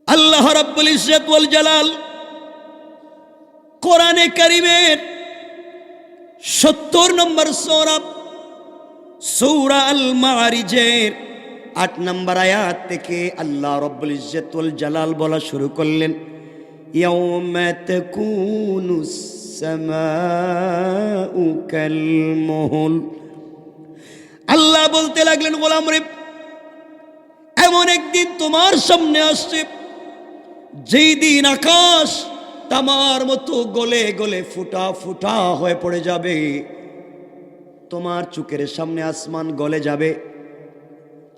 আল্লাহ রাব্বুল ইজ্জত ওয়াল জালাল কোরআনে কারীমের 70 নম্বর সূরা আল মাআরিজের 8 নম্বর আয়াত থেকে আল্লাহ রাব্বুল ইজ্জত ওয়াল জালাল বলা শুরু করলেন, ইয়াউমা তাকুনুস সামাউ কাল মুহল। আল্লাহ বলতে লাগলেন, গোলাম রে, এমন একদিন তোমার সামনে আসছে যেই দিন আকাশ তামার মতো গলে গলে ফুটা ফুটা হয়ে পড়ে যাবে। তোমার চোখের সামনে আসমান গলে যাবে।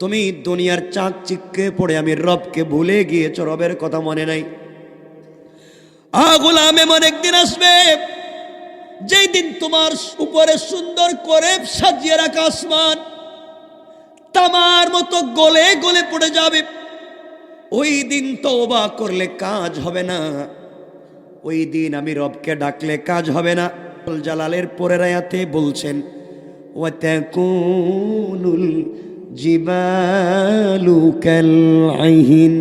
তুমি দুনিয়ার চাকচিক্যে পড়ে আমি রবকে ভুলে গিয়েছ, রবের কথা মনে নাই। গোলাম, এমন একদিন আসবে যেই দিন তোমার উপরে সুন্দর করে সাজিয়ে রাখা আসমান তামার মতো গলে গলে পড়ে যাবে। ওই দিন তওবা করলে কাজ হবে না, ওই দিন আমি রবকে ডাকলে কাজ হবে না। জালালের পরের আয়াতে বলছেন, ওয়াতাকুনুল জিবালু কাল আইহিন।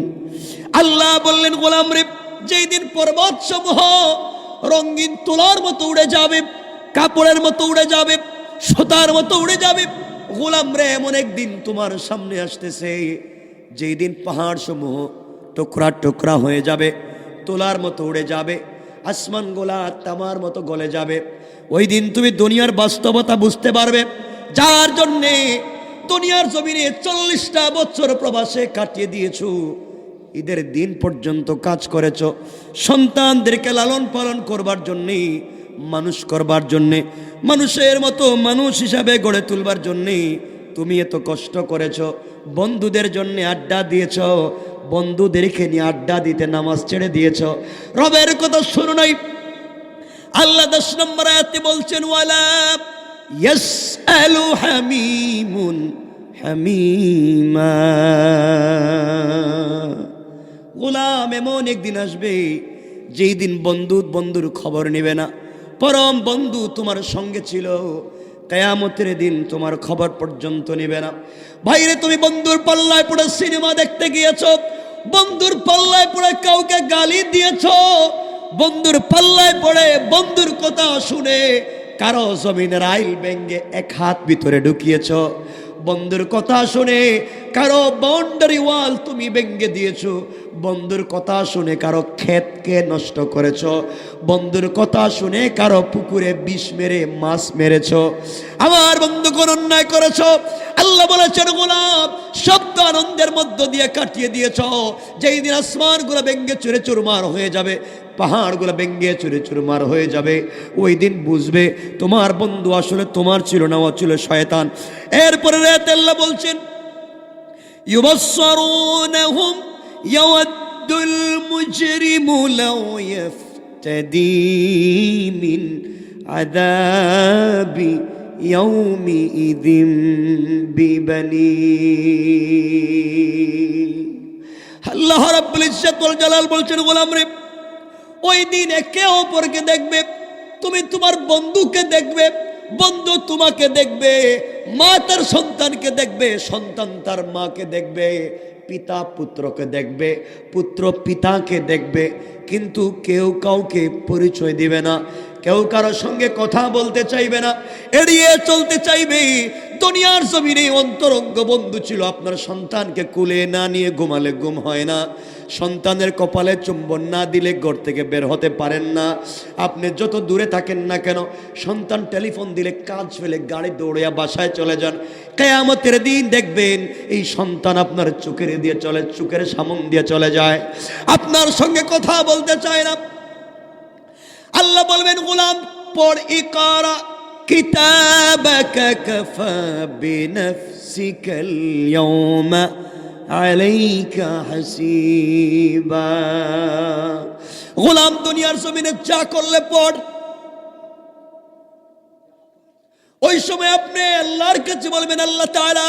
আল্লাহ বললেন, গোলাম রে, যেই দিন পর্বত সমূহ রঙিন তুলার মতো উড়ে যাবে, কাপড়ের মতো উড়ে যাবে, সুতার মতো উড়ে যাবে। গোলাম রে, এমন একদিন তোমার সামনে আসতেছে যেই দিন পাহাড় সমূহ টুকরা টুকরা হয়ে যাবে, তোলার মতো উড়ে যাবে, আসমান গোলা তামার মতো গলে যাবে। ওই দিন তুমি দুনিয়ার বাস্তবতা বুঝতে পারবে, যার জন্যে দুনিয়ার জমিনে 40টা বছর প্রবাসে কাটিয়ে দিয়েছো। ঈদের দিন পর্যন্ত কাজ করেছ, সন্তানদেরকে লালন পালন করবার জন্যে, মানুষ করবার জন্যে, মানুষের মতো মানুষ হিসাবে গড়ে তুলবার জন্যে তুমি এত কষ্ট করেছ। বন্ধুদের জন্য আড্ডা দিয়েছ, বন্ধুদেরকে নিয়ে আড্ডা দিতে নামাজ ছেড়ে দিয়েছ, রবের কথা শুনো নাই। আল্লাহ 10 নম্বর আয়াতে বলছেন, ওয়ালা ইয়াসআলু হামিমুন হামিমা। গোলাম, এমন একদিন আসবে যেই দিন বন্ধু বন্ধুর খবর নেবে না। পরম বন্ধু তোমার সঙ্গে ছিল, কিয়ামতের দিন তোমার খবর পর্যন্ত নেবে না। ভাইরে, তুমি বন্ধুর পাল্লায় পড়ে সিনেমা দেখতে গিয়েছো, বন্ধুর পাল্লায় পড়ে কাউকে গালি দিয়েছো, বন্ধুর পাল্লায় পড়ে বন্ধুর কথা শুনে কারো জমিনের আইল ভেঙে 1 হাত ভিতরে ঢুকিয়েছো, বন্ধুর কথা শুনে কারো বাউন্ডারি ওয়াল তুমি ভেঙে দিয়েছো, বন্ধুর কথা শুনে কারো ক্ষেতকে নষ্ট করেছো, বন্ধুর কথা শুনে কারো পুকুরে বিষ মেরে মাছ মেরেছো। আমার বন্ধু কোন অন্যায় করেছো? আল্লাহ বলেছেন, গোলাম, শব্দ আনন্দের মধ্য দিয়ে কাটিয়ে দিয়েছো। যেই দিন আসমানগুলো ভেঙে চুরে চুরমার হয়ে যাবে, পাহাড়গুলো ভেঙে চুরে চুরমার হয়ে যাবে, ওই দিন বুঝবে তোমার বন্ধু আসলে তোমার ছিল না, ও ছিল শয়তান। এরপরে রাতে আল্লাহ বলছেন, ইউবাসসারুনহুম ইয়াওয়াদ্দুল মুজরিমু লাউ ইফতাদি মিন আযাবি ইয়াউমিইযিন বিবানি। আল্লাহ রাব্বুল ইজ্জত ওয়াল জালাল বলছেন, গোলাম রে, ওই দিন একে অপরকে দেখবে, তুমি তোমার বন্ধুকে দেখবে, বন্ধু তোমাকে দেখবে, মা তার সন্তানকে দেখবে, সন্তান তার মাকে দেখবে, পিতা পুত্রকে দেখবে, পুত্র পিতাকে দেখবে, কিন্তু কেউ কাউকে পরিচয় দিবে না, কেউ কারো সঙ্গে কথা বলতে চাইবে না, এড়িয়ে চলতে চাইবে। দুনিয়ার জমিনে অন্তরঙ্গ বন্ধু ছিল। আপনার সন্তানকে কুলে না নিয়ে ঘুমালে ঘুম হয় না, সন্তানের কপালে চুম্বন না দিলে ঘর থেকে বের হতে পারেন না। আপনি যত দূরে থাকেন না কেন, সন্তান টেলিফোন দিলে কাজ ফেলে গাড়ি দৌড়িয়া বাসায় চলে যান। কিয়ামতের দিন দেখবেন এই সন্তান আপনার চোখের দিয়ে চলে, চোখের সামন দিয়ে চলে যায়, আপনার সঙ্গে কথা বলতে চায় না। আল্লাহ বলবেন, গোলাম, পড়, ইকরা কিতাবাকা কাফা বিনফসিকাল ইয়াওমা আলাইকা হাসিবা। গোলাম, দুনিয়ার জমিনে যা করলে পড়। ওই সময় আপনি আল্লাহর কাছে বলবেন, আল্লাহ তাআলা,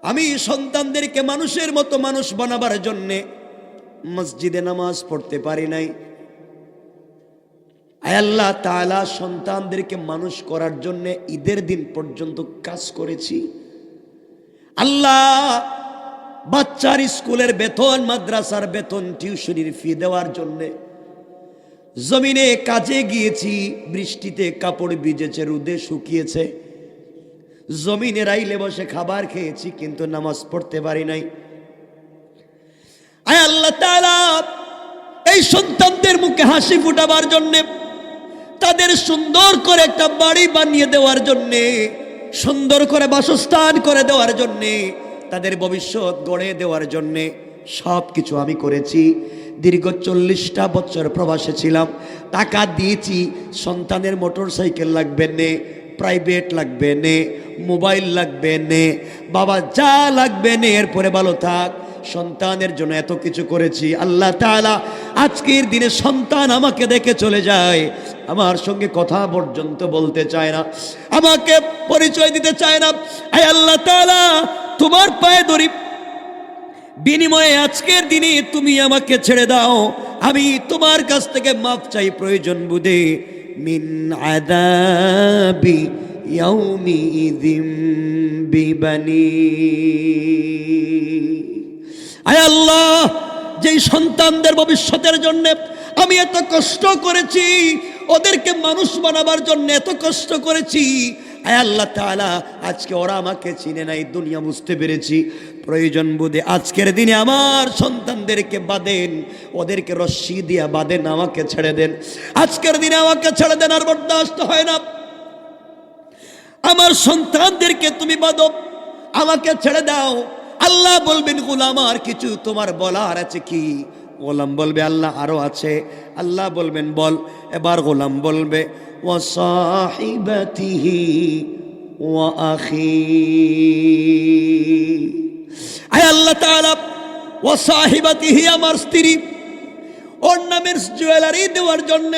আমি সন্তানদেরকে মানুষের মতো মানুষ বানাবার জন্যে মসজিদে নামাজ পড়তে পারি নাই। আল্লাহ তাআলা, সন্তানদেরকে মানুষ করার জন্য ঈদের দিন পর্যন্ত কাজ করেছি। আল্লাহ, বাচ্চার স্কুলের বেতন, মাদ্রাসার বেতন, টিউশনির ফি দেওয়ার জন্যে জমিনে কাজে গিয়েছি, বৃষ্টিতে কাপড় ভিজেছে, রোদে শুকিয়েছে, জমিনে রাইলে বসে খাবার খেয়েছি, কিন্তু নামাজ পড়তে পারি নাই। আয় আল্লাহ তাআলা, এই সন্তানদের মুখে হাসি ফুটাবার জন্যে, তাদের সুন্দর করে একটা বাড়ি বানিয়ে দেওয়ার জন্যে, সুন্দর করে বাসস্থান করে দেওয়ার জন্যে, তাদের ভবিষ্যৎ গড়ে দেওয়ার জন্যে সব কিছু আমি করেছি। দীর্ঘ 40টা বছর প্রবাসে ছিলাম, টাকা দিয়েছি। সন্তানের মোটর সাইকেল লাগবে নে, প্রাইভেট লাগবে নে, মোবাইল লাগবে নে, বাবা যা লাগবে নে, এরপরে ভালো থাক। সন্তানের জন্য এত কিছু করেছি। আল্লাহ তাআলা আজকের দিনে সন্তান আমাকে দেখে চলে যায়, আমার সঙ্গে কথা পর্যন্ত বলতে চায় না, আমাকে পরিচয় দিতে চায় না। আয় আল্লাহ তাআলা, তোমার পায়ে ধরি, বিনিময়ে আজকের দিনে তুমি আমাকে ছেড়ে দাও, আমি তোমার কাছ থেকে মাফ চাই প্রয়োজন বুঝে। মিন আযাবি ইয়াউমিযিম বিবানি। আয় আল্লাহ, যেই সন্তানদের ভবিষ্যতের জন্য আমি এত কষ্ট করেছি, ওদেরকে মানুষ বানাবার জন্য এত কষ্ট করেছি, আয় আল্লাহ তাআলা আজকে ওরা আমাকে চিনে নাই, দুনিয়া বুঝতে পেরেছি। প্রয়োজন বোধে আজকের দিনে আমার সন্তানদেরকে বাঁধেন, ওদেরকে রশ্মি দিয়া বাঁধেন, আমাকে ছেড়ে দেন। আজকের দিনে আমাকে ছেড়ে দেন, আর বরদাস্ত হয় না। আমার সন্তানদেরকে তুমি বাঁধো, আমাকে ছেড়ে দাও। আল্লাহ বলবেন, গোলাম আর কিছু তোমার বলার আছে কি? গোলাম বলবে, আল্লাহ আরো আছে। আল্লাহ বলবেন, বল। এবার গোলাম বলবে, ওয়া সাহিবাতিহি ওয়া আখি। আয় আল্লাহ তাআলা, ওয়া সাহিবাতিহি, আমার স্ত্রী, ওর নামের জুয়েলারি দেওয়ার জন্য,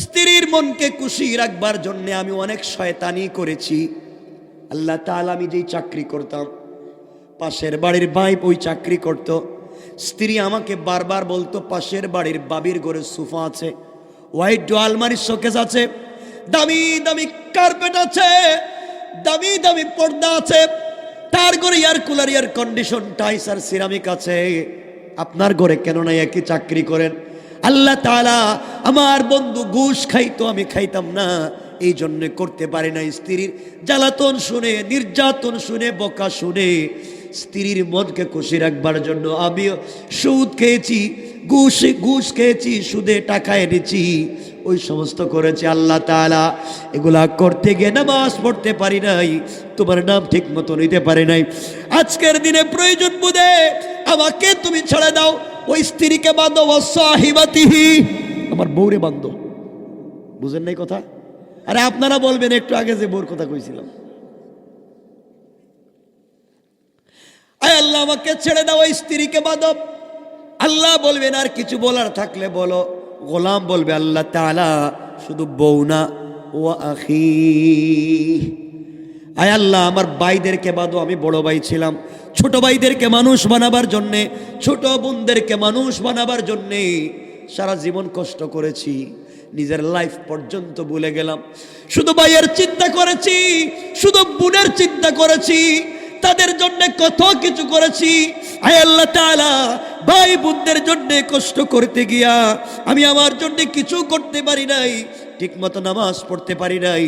স্ত্রীর মনকে খুশি রাখবার জন্য আমি অনেক শয়তানি করেছি। আল্লাহ তাআলা, আমি যেই চাকরি করতাম, পাশের বাড়ির ভাই ওই চাকরি করত, স্ত্রী আমাকে বারবার বলতো, পাশের বাড়ির বাবির ঘরে সোফা আছে, হোয়াইট আলমারির শোকেস আছে, দামি দামি কার্পেট আছে, দামি দামি পর্দা আছে, তার ঘরে এয়ার কুলার, এয়ার কন্ডিশন, টাইস আর সিরামিক আছে, আপনার ঘরে কেন নাই? একই চাকরি করেন। আল্লাহ তাআলা, আমার বন্ধু ঘুষ খাইতো, আমি খাইতাম না, এই জন্য করতে পারি না। স্ত্রীর জ্বালাতন শুনে, নির্যাতন শুনে, বকা শুনে, স্ত্রীর মনকে খুশি রাখবার জন্য আমিও সুদ খেয়েছি, ঘুষ খেয়েছি, সুদে টাকা এনেছি, ওই সমস্ত করেছি। আল্লাহ তাআলা, এগুলা করতে গিয়ে নামাজ পড়তে পারি নাই, তোমার নাম ঠিক মতো নিতে পারি নাই। আজকের দিনে প্রয়োজন বুঝে আমাকে তুমি ছেড়ে দাও, ওই স্ত্রীকে বাঁধো, ওয়া সাহিবাতিহি, আমার বউরে বাঁধো। বুঝেন নাই কথা? আরে আপনারা বলবেন, একটু আগে যে বউর কথা কইছিলাম। আয় আল্লাহ, আমাকে ছেড়ে দাও, ওই স্ত্রীকে বাঁধো। আল্লাহ বলবেন, আর কিছু বলার থাকলে বলো। গোলাম বলবে, আল্লাহ তাআলা, শুধু বউ না, ওয়া আখি। আয় আল্লাহ, আমার ভাইদেরকে বাঁধো, আমি বড় ভাই ছিলাম, ছোট ভাইদেরকে মানুষ বানাবার জন্যে, ছোট বোনদেরকে মানুষ বানাবার জন্যে সারা জীবন কষ্ট করেছি, নিজের লাইফ পর্যন্ত ভুলে গেলাম। শুধু ভাইয়ের চিন্তা করেছি, শুধু বোনের চিন্তা করেছি, তাদের জন্য কত কিছু করেছি। আয় আল্লাহ তাআলা, ভাই বোনদের জন্য কষ্ট করতে গিয়া আমি আমার জন্য কিছু করতে পারি নাই, ঠিকমতো নামাজ পড়তে পারি নাই,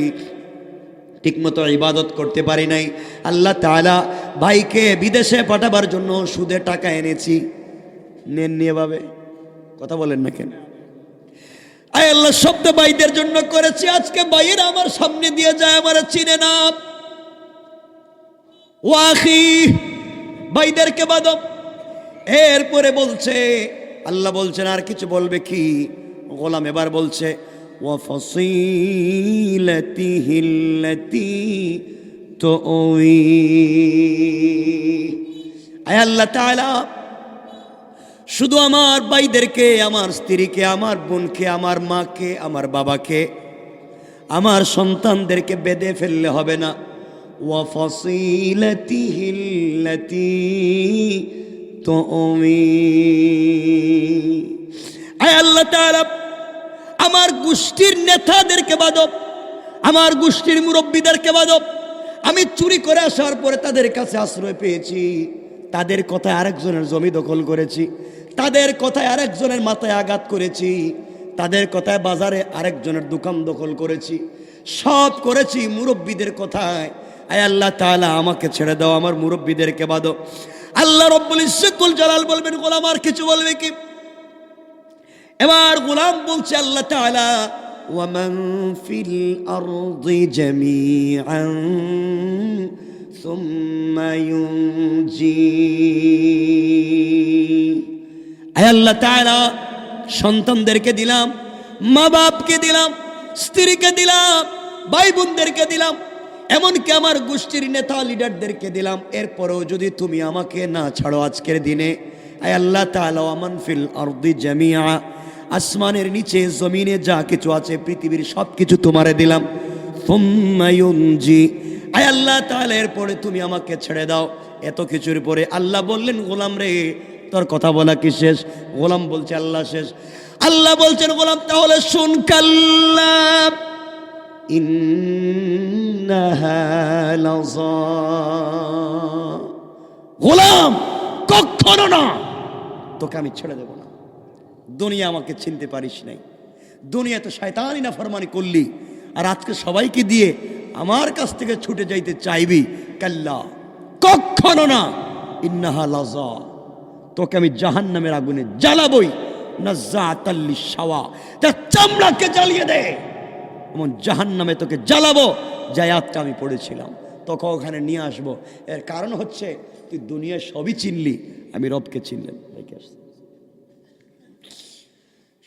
ঠিকমতো ইবাদত করতে পারি নাই। আল্লাহ তাআলা, ভাইকে বিদেশে পাঠাবার জন্য সুদে টাকা এনেছি, নেন নিয়ে ভাবে, কথা বলেন না কেন? আয় আল্লাহ, শব্দ ভাইদের জন্য করেছি, আজকে ভাইয়েরা আমার সামনে দিয়ে যায়, আমার চিনে না। ওয়াখি, ভাইদেরকে বাঁধো। এরপরে বলছে, আল্লাহ বলছেন, আর কিছু বলবে কি? গোলাম এবার বলছে, ওয়া ফাসিলাতিহিল্লাতী তুই। আয় আল্লাহ তাআলা, শুধু আমার ভাইদেরকে, আমার স্ত্রীকে, আমার বোনকে, আমার মাকে, আমার বাবাকে, আমার সন্তানদেরকে বেঁধে ফেললে হবে না। ওয়া ফাসিলাতিহিল্লাতী তুই। আয় আল্লাহ তাআলা, আমার গোষ্ঠীর নেতাদেরকে বাঁধো, আমার গোষ্ঠীর মুরব্বীদেরকে বাঁধো। আমি চুরি করে আসার পরে তাদের কাছে আশ্রয় পেয়েছি, তাদের কথায় আরেকজনের জমি দখল করেছি, তাদের কথায় আরেকজনের মাথায় আঘাত করেছি, তাদের কথায় বাজারে আরেকজনের দোকান দখল করেছি, সব করেছি মুরব্বীদের কথায়। আয় আল্লাহ তাআলা আমাকে ছেড়ে দাও, আমার মুরব্বীদেরকে বাঁধো। আল্লাহ রব্বুল ইজ্জতুল জালাল বলবেন গোলাম আর কিছু বলবে কি? এবার গোলাম বলছে আল্লাহ তাআলা ওয়ামান ফিল আরদি জামিআন সুম্মা ইউনজি। আয় আল্লাহ তাআলা সন্তানদেরকে দিলাম, মা বাপকে দিলাম, স্ত্রীকে দিলাম, ভাই বোনদেরকে দিলাম, এমনকি আমার গোষ্ঠীর নেতা লিডারদেরকে দিলাম, এরপরেও যদি তুমি আমাকে না ছাড়ো আজকের দিনে, আয় আল্লাহ তাআলা ওয়ামান ফিল আরদি জামিআ, আসমানের নিচে জমিনে যা কিছু আছে পৃথিবীর সব কিছু তোমারে দিলাম, সুম্মা ইউনজি, আয় আল্লাহ তাআলা এরপরে তুমি আমাকে ছেড়ে দাও। এত কিছুর পরে আল্লাহ বললেন গোলাম রে তোর কথা বলা কি শেষ? গোলাম বলছে আল্লাহ শেষ। আল্লাহ বলছেন গোলাম তাহলে শুন, কাল্লা ইন্নাহা লাযা, গোলাম কখনো না, তোকে আমি ছেড়ে দেব না। দুনিয়া আমাকে চিনতে পারিস নাই, দুনিয়াতে শয়তানি না ফরমানি করলি, আর আজকে সবাইকে দিয়ে আমার কাছ থেকে ছুটে যাইতে চাইবি? কাল্লা, কখনো না, ইন্নাহা লাযা, তোকে আমি জাহান্নামের আগুনে জ্বালাবই, নাযাতাল লিশাওয়া, তার চামড়াকে জ্বালিয়ে দে, এমন জাহান্নামে তোকে জ্বালাবো। যে আয়াতটা আমি পড়েছিলাম তোকে ওখানে নিয়ে আসবো। এর কারণ হচ্ছে তুই দুনিয়ায় সবই চিনলি, আমি রবকে চিনলেন।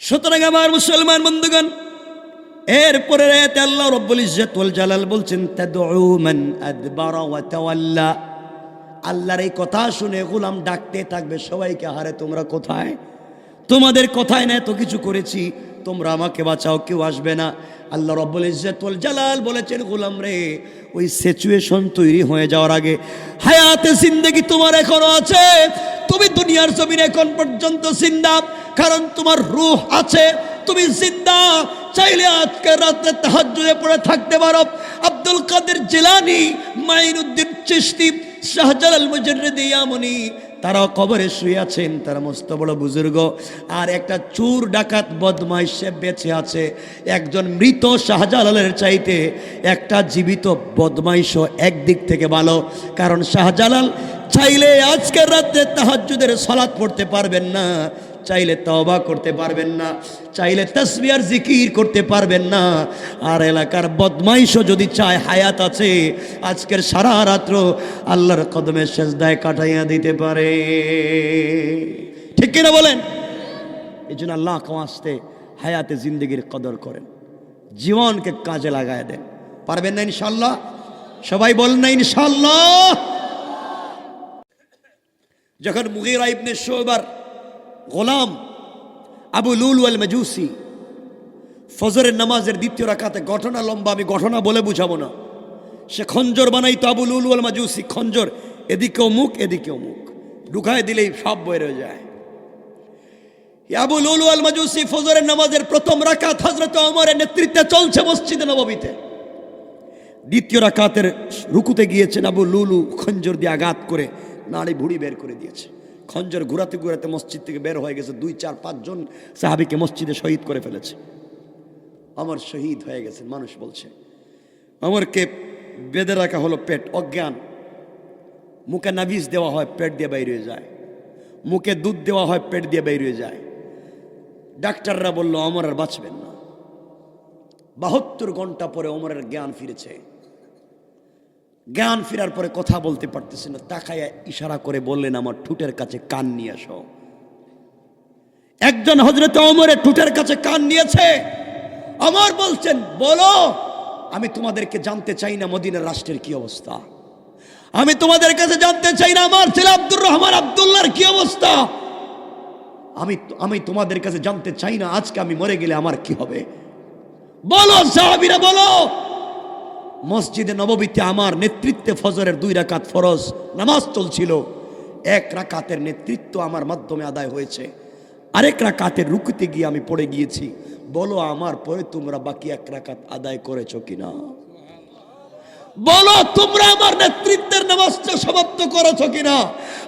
সুতরাং আমার মুসলমান বন্ধুগণ, এরপরে আয়াতে আল্লাহ রব্বুল ইজ্জত ওয়াল জালাল বলছেন তাদউ মান আদবারা ওয়া তাওয়াল্লা। আল্লাহর এই কথা শুনে গোলাম ডাকতে থাকবে সবাইকে, হারে তোমরা কোথায়? তোমাদের কথায় না এত কিছু করেছি, তোমরা আমাকে বাঁচাও, কেউ আসবে না। আল্লাহ রব্বুল ইজ্জত ওয়াল জালাল বলেছেন গোলাম রে, ওই সিচুয়েশন তৈরি হয়ে যাওয়ার আগে হায়াতে জিন্দেগি তোমার এখনো আছে, তুমি দুনিয়ার জমিনে এখন পর্যন্ত জিন্দা, কারণ তোমার রূহ আছে, তুমি জিন্দা। চাইলে আজকে রাতে তাহাজ্জুদে পড়ে থাকতে পারো। আব্দুল কাদের জিলানী, মাইনুদ্দিন চিশতি, শাহজালাল মুজাররিদি ইয়ামনি, তারাও কবরে শুয়ে আছেন, তারা মস্ত বড় বুজুর্গ। আর একটা চোর ডাকাত বদমাইশ সে বেঁচে আছে। একজন মৃত শাহজালালের চাইতে একটা জীবিত বদমাইশও একদিক থেকে ভালো, কারণ শাহজালাল চাইলে আজকের রাতে তাহাজ্জুদের সালাত পড়তে পারবেন না, চাইলে তওবা করতে পারবেন না, চাইলে তাসবিহ আর জিকির করতে পারবেন না। আর এলাকার বদমাইশও যদি চায় হায়াত আছে, আজকের সারা রাত্র আল্লাহর কদমে সেজদায় কাটাইয়া দিতে পারে। ঠিক কিনা বলেন? এই জন্য আল্লাহ আসতে হায়াতে জিন্দগির কদর করেন, জীবনকে কাজে লাগায় দেন। পারবেন না ইনশাল্লাহ? সবাই বলেন না ইনশাল্লাহ। যখন মুগীরা ইবনে শুবার গোলাম আবু লুলু আল মাজুসি ফজরের নামাজের দ্বিতীয় রাকাতে, ঘটনা লম্বা, আমি ঘটনা বলে বুঝাবো না, সে খঞ্জর বানাইতো আবু লুলু আল মাজুসি। খঞ্জর এদিকেও মুখ এদিকেও মুখ, ঢুকায় দিলেই সব বের হয়ে যায়। আবু লুলু আল মাজুসি ফজরের নামাজের প্রথম রাকাত হযরত ওমরের নেতৃত্বে চলছে মসজিদে নববীতে। দ্বিতীয় রাকাতের রুকুতে গিয়েছেন, আবু লুলু খঞ্জর দিয়ে আঘাত করে নাড়ি ভুড়ি বের করে দিয়েছে। খঞ্জর ঘুরাতে ঘুরাতে মসজিদ থেকে বের হয়ে গেছে, 2, 4, 5 জন সাহাবীকে মসজিদে শহীদ করে ফেলেছে। আমার শহীদ হয়ে গেছে, মানুষ বলছে। আমারকে বেঁধে রাখা হলো, পেট অজ্ঞান, মুখে নাভিজ দেওয়া হয়, পেট দিয়ে বাইরে হয়ে যায়, মুখে দুধ দেওয়া হয়, পেট দিয়ে বাইরে হয়ে যায়। ডাক্তাররা বলল ওমর আর বাঁচবেন না। 72 ঘন্টা পরে ওমরের জ্ঞান ফিরেছে। জ্ঞান ফেরার পরে কথা বলতে পারতেছে না, তাকায়া ইশারা করে বললেন আমার ঠোঁটের কাছে কান নিয়ে আসো। একজন হযরত ওমরের ঠোঁটের কাছে কান নিয়েছে। ওমর বলছেন বলো, আমি তোমাদেরকে জানতে চাই না মদিনার রাষ্ট্রের কি অবস্থা, আমি তোমাদের কাছে জানতে চাই না আমার ছেলে আব্দুর রহমান আব্দুল্লাহর কি অবস্থা, আমি তোমাদের কাছে জানতে চাই না আজকে আমি মরে গেলে আমার কি হবে। বলো সাহাবীরা বলো। মসজিদে নববীতে আমার নেতৃত্বে ফজরের 2 রাকাত ফরজ নামাজ চলছিল, 1 রাকাতের নেতৃত্ব আমার মাধ্যমে আদায় হয়েছে, আরেক রাকাতের রুকুতে গিয়ে আমি পড়ে গিয়েছি। বলো আমার পরে তোমরা বাকি 1 রাকাত আদায় করেছো কিনা? বলো তোমরা আমার নেতৃত্বের নামাজটা সমাপ্ত করেছো কিনা?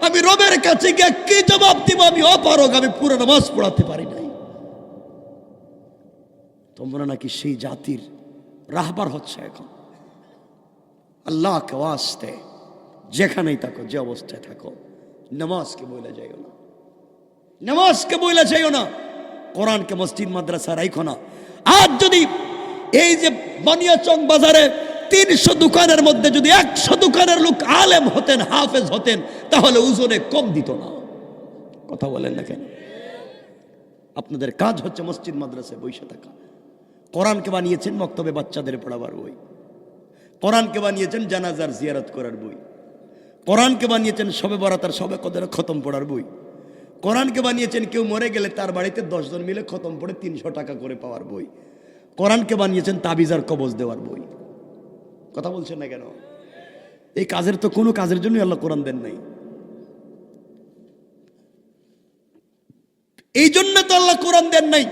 আমি রবের কাছে গিয়ে কি জবাব দিব? আমি অপারগ, আমি পুরো নামাজ পড়াতে পারি নাই। তোমরা নাকি সেই জাতির রাহবার হচ্ছে এখন। আল্লাহকে ওয়াস্তে যেখানেই থাকো, যে অবস্থায় থাকো, নামাজকে বইলে যাইও না, নামাজকে বইলে যাইও না, কোরআনকে মসজিদ মাদ্রাসা রাখো না। আজ যদি এই যে বানিয়াচং বাজারে 300 দোকানের মধ্যে যদি 100 দোকানের লোক আলেম হতেন, হাফেজ হতেন, তাহলে ওজনে কম দিত না। কথা বলেন না কেন? আপনাদের কাজ হচ্ছে মসজিদ মাদ্রাসায় বসে থাকা। কোরআনকে বানিয়েছেন মক্তবে বাচ্চাদের পড়াবার বই, কোরআনকে বানিয়েছেন জানাজার জিয়ারত করার বই, কোরআনকে বানিয়েছেন শবে বরাতের শবে কদর খতম পড়ার বই, কোরআনকে বানিয়েছেন কেউ মরে গেলে তার বাড়িতে 10 জন মিলে খতম পড়ে 300 টাকা করে পাওয়ার বই, কোরআনকে বানিয়েছেন তাবিজার কবজ দেওয়ার বই। কথা বলছেন না কেন? এই কাজের তো কোনো কাজের জন্য আল্লাহ কোরআন দেন নাই। এই জন্য তো আল্লাহ কোরআন দেন নাই।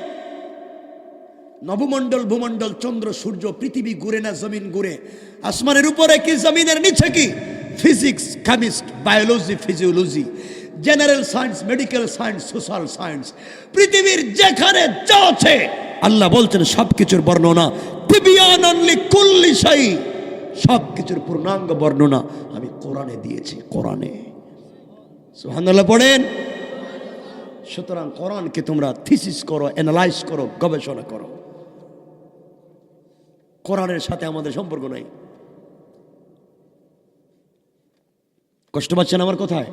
নবমণ্ডল, ভূমণ্ডল, চন্দ্র, সূর্য, পৃথিবী ঘুরে না জমিন ঘুরে? আসমানের উপরে কি জমিনের নিচে কি? Physics, chemist, biology, physiology, general science, medical science, social science, পৃথিবীর যেখানে যা আছে আল্লাহ বলছেন সবকিছুর বর্ণনা, তিবিয়ানান লিকুল্লি শাই, সবকিছুর পূর্ণাঙ্গ বর্ণনা আমি কোরআনে দিয়েছি। কোরআনে সুবহানাল্লাহ পড়েন। সুতরাং কোরআনকে তোমরা থিসিস করো, অ্যানালাইজ করো, গবেষণা করো। কোরআনের সাথে আমাদের সম্পর্ক নাই। কষ্ট পাচ্ছেন আমার কথায়?